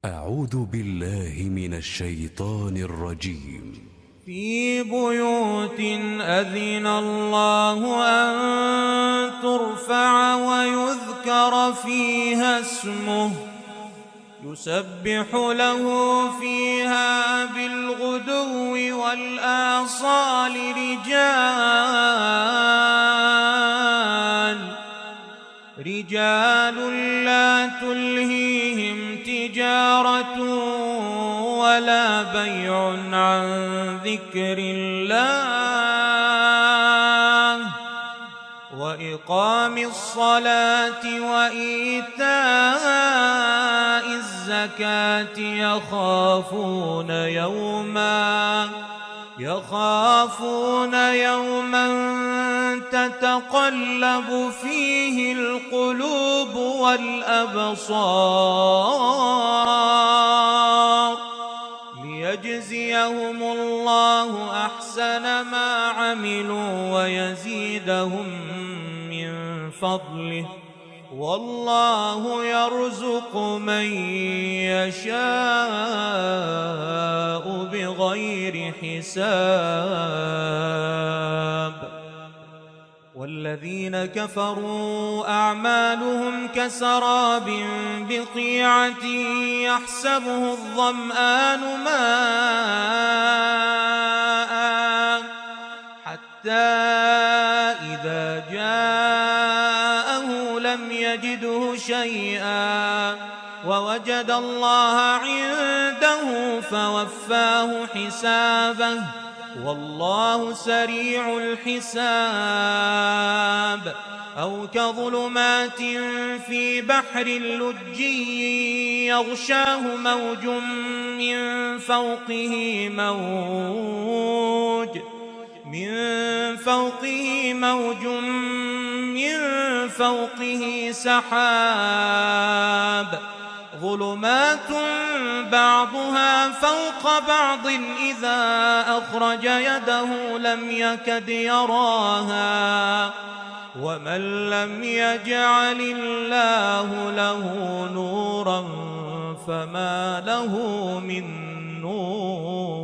أعوذ بالله من الشيطان الرجيم. في بيوت أذن الله أن ترفع ويذكر فيها اسمه يسبح له فيها بالغدو والآصال رجال لا تلهيهم تجارة ولا بيع عن ذكر الله وإقام الصلاة وإيتاء الزكاة يخافون يوما تتقلب فيه القلوب والأبصار ليجزيهم الله أحسن ما عملوا ويزيدهم من فضله والله يرزق من يشاء بغير حساب. والذين كفروا أعمالهم كسراب بقيعة يحسبه الظمآن ماء حتى إذا جاءه لم يجده شيئا ووجد الله عنده فوفاه حسابه والله سريع الحساب. أو كظلمات في بحر لجي يغشاه موج من فوقه سحاب ظلمات بعضها فوق بعض إذا أخرج يده لم يكد يراها ومن لم يجعل الله له نورا فما له من نور.